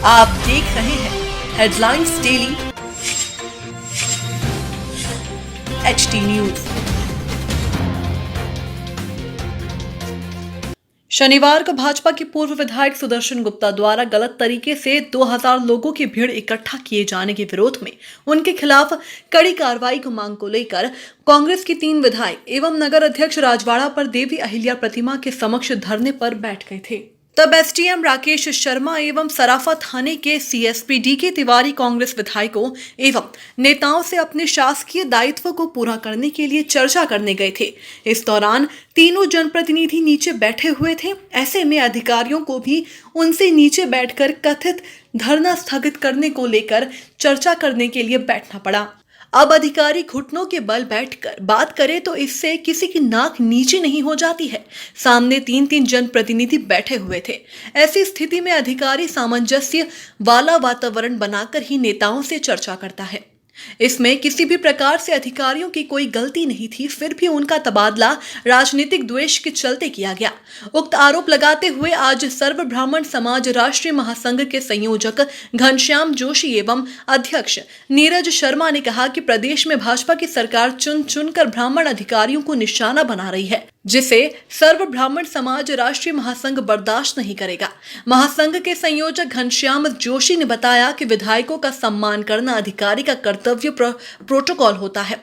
आप देख रहे हैं हेडलाइंस डेली एचटी न्यूज। शनिवार को भाजपा के पूर्व विधायक सुदर्शन गुप्ता द्वारा गलत तरीके से 2000 लोगों की भीड़ इकट्ठा किए जाने के विरोध में उनके खिलाफ कड़ी कार्रवाई की मांग को लेकर कांग्रेस के 3 विधायक एवं नगर अध्यक्ष राजवाड़ा पर देवी अहिल्या प्रतिमा के समक्ष धरने पर बैठ गए थे। तब एसडीएम राकेश शर्मा एवं सराफा थाने के सीएसपी डीके तिवारी कांग्रेस विधायकों एवं नेताओं से अपने शासकीय दायित्व को पूरा करने के लिए चर्चा करने गए थे। इस दौरान तीनों जनप्रतिनिधि नीचे बैठे हुए थे। ऐसे में अधिकारियों को भी उनसे नीचे बैठकर कथित धरना स्थगित करने को लेकर चर्चा करने के लिए बैठना पड़ा। अब अधिकारी घुटनों के बल बैठकर बात करे तो इससे किसी की नाक नीचे नहीं हो जाती है। सामने 3-3 जनप्रतिनिधि बैठे हुए थे। ऐसी स्थिति में अधिकारी सामंजस्य वाला वातावरण बनाकर ही नेताओं से चर्चा करता है। इसमें किसी भी प्रकार से अधिकारियों की कोई गलती नहीं थी, फिर भी उनका तबादला राजनीतिक द्वेष के चलते किया गया। उक्त आरोप लगाते हुए आज सर्व ब्राह्मण समाज राष्ट्रीय महासंघ के संयोजक घनश्याम जोशी एवं अध्यक्ष नीरज शर्मा ने कहा कि प्रदेश में भाजपा की सरकार चुन चुनकर ब्राह्मण अधिकारियों को निशाना बना रही है, जिसे सर्व ब्राह्मण समाज राष्ट्रीय महासंघ बर्दाश्त नहीं करेगा। महासंघ के संयोजक घनश्याम जोशी ने बताया कि विधायकों का सम्मान करना अधिकारी का कर्तव्य प्रोटोकॉल होता है।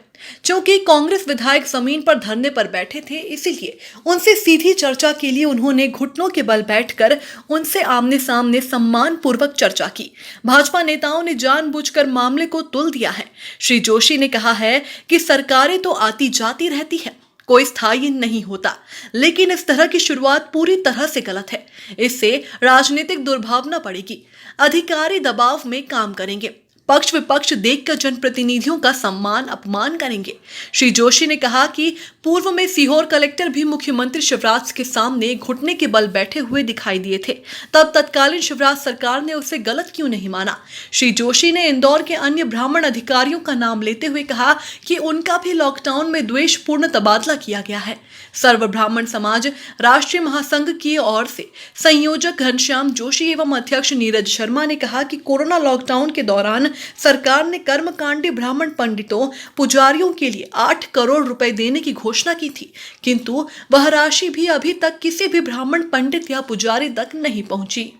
क्योंकि कांग्रेस विधायक जमीन पर धरने पर बैठे थे, इसीलिए उनसे सीधी चर्चा के लिए उन्होंने घुटनों के बल बैठकर उनसे आमने सामने सम्मान पूर्वक चर्चा की। भाजपा नेताओं ने जानबूझकर मामले को तुल दिया है। श्री जोशी ने कहा है कि सरकारें तो आती जाती रहती है, कोई स्थायी नहीं होता, लेकिन इस तरह की शुरुआत पूरी तरह से गलत है। इससे राजनीतिक दुर्भावना पड़ेगी। अधिकारी दबाव में काम करेंगे, पक्ष विपक्ष देखकर जनप्रतिनिधियों का सम्मान अपमान करेंगे। श्री जोशी ने कहा कि पूर्व में सीहोर कलेक्टर भी मुख्यमंत्री शिवराज के सामने घुटने के बल बैठे हुए दिखाई दिए थे, तब तत्कालीन शिवराज सरकार ने उसे गलत क्यों नहीं माना। श्री जोशी ने इंदौर के अन्य ब्राह्मण अधिकारियों का नाम लेते हुए कहा कि उनका भी लॉकडाउन में द्वेषपूर्ण तबादला किया गया है। सर्व ब्राह्मण समाज राष्ट्रीय महासंघ की ओर से संयोजक घनश्याम जोशी एवं अध्यक्ष नीरज शर्मा ने कहा कि कोरोना लॉकडाउन के दौरान सरकार ने कर्मकांडी ब्राह्मण पंडितों पुजारियों के लिए 8 करोड़ रुपए देने की घोषणा की थी, किंतु वह राशि भी अभी तक किसी भी ब्राह्मण पंडित या पुजारी तक नहीं पहुंची।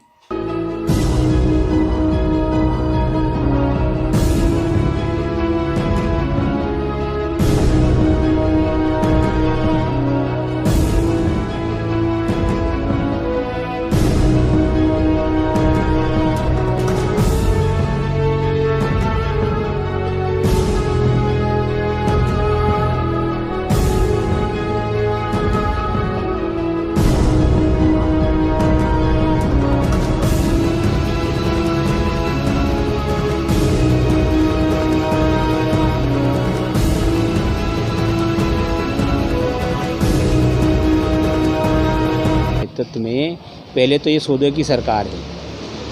नेतृत्व में पहले तो ये सौदे की सरकार है,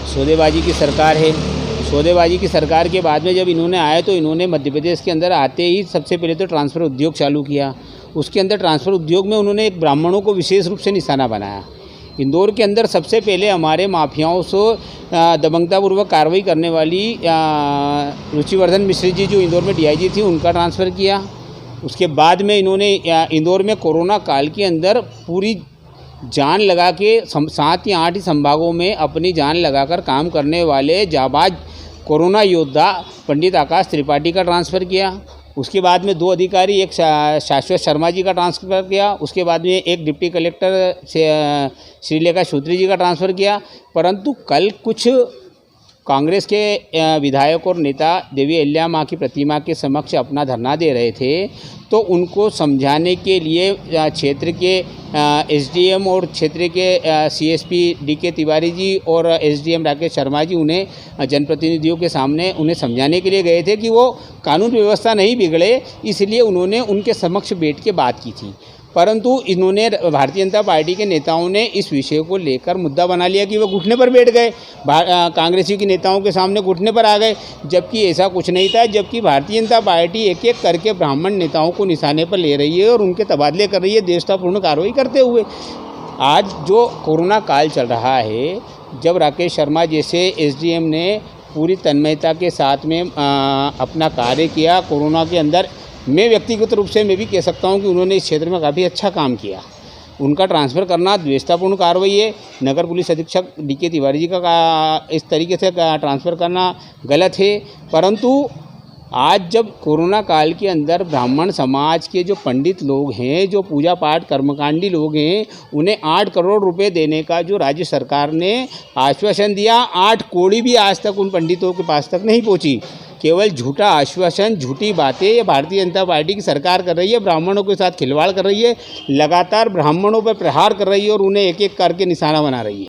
सौदेबाजी की सरकार है। सौदेबाजी की सरकार के बाद में जब इन्होंने आए तो इन्होंने मध्य प्रदेश के अंदर आते ही सबसे पहले तो ट्रांसफ़र उद्योग चालू किया। उसके अंदर ट्रांसफ़र उद्योग में उन्होंने एक ब्राह्मणों को विशेष रूप से निशाना बनाया। इंदौर के अंदर सबसे पहले हमारे माफियाओं से दबंगतापूर्वक कार्रवाई करने वाली रुचिवर्धन मिश्र जी जो इंदौर में डीआईजी थी, उनका ट्रांसफ़र किया। उसके बाद में इन्होंने इंदौर में कोरोना काल के अंदर पूरी जान लगा के 7 या 8 संभागों में अपनी जान लगाकर काम करने वाले जाबाज कोरोना योद्धा पंडित आकाश त्रिपाठी का ट्रांसफ़र किया। उसके बाद में 2 अधिकारी, एक शाश्वत शर्मा जी का ट्रांसफ़र किया। उसके बाद में एक डिप्टी कलेक्टर श्रीलेखा सूत्री जी का ट्रांसफ़र किया। परंतु कल कुछ कांग्रेस के विधायक और नेता देवी अहिल्या माँ की प्रतिमा के समक्ष अपना धरना दे रहे थे, तो उनको समझाने के लिए क्षेत्र के एसडीएम और क्षेत्र के सीएसपी डीके तिवारी जी और एसडीएम राकेश शर्मा जी उन्हें जनप्रतिनिधियों के सामने उन्हें समझाने के लिए गए थे कि वो कानून व्यवस्था नहीं बिगड़े, इसलिए उन्होंने उनके समक्ष बैठ के बात की थी। परंतु इन्होंने भारतीय जनता पार्टी के नेताओं ने इस विषय को लेकर मुद्दा बना लिया कि वो घुटने पर बैठ गए, कांग्रेसी के नेताओं के सामने घुटने पर आ गए, जबकि ऐसा कुछ नहीं था। जबकि भारतीय जनता पार्टी एक एक करके ब्राह्मण नेताओं को निशाने पर ले रही है और उनके तबादले कर रही है देशतापूर्ण कार्रवाई करते हुए। आज जो कोरोना काल चल रहा है, जब राकेश शर्मा जैसे एसडीएम ने पूरी तन्मयता के साथ में अपना कार्य किया कोरोना के अंदर, मैं व्यक्तिगत रूप से मैं भी कह सकता हूं कि उन्होंने इस क्षेत्र में काफ़ी अच्छा काम किया। उनका ट्रांसफ़र करना द्वेषतापूर्ण कार्रवाई है। नगर पुलिस अधीक्षक डीके तिवारी जी का इस तरीके से ट्रांसफ़र करना गलत है। परंतु आज जब कोरोना काल के अंदर ब्राह्मण समाज के जो पंडित लोग हैं, जो पूजा पाठ कर्मकांडी लोग हैं, उन्हें 8 करोड़ रुपए देने का जो राज्य सरकार ने आश्वासन दिया, 8 कौड़ी भी आज तक उन पंडितों के पास तक नहीं पहुंची। केवल झूठा आश्वासन, झूठी बातें ये भारतीय जनता पार्टी की सरकार कर रही है। ब्राह्मणों के साथ खिलवाड़ कर रही है, लगातार ब्राह्मणों पर प्रहार कर रही है और उन्हें एक एक करके निशाना बना रही है।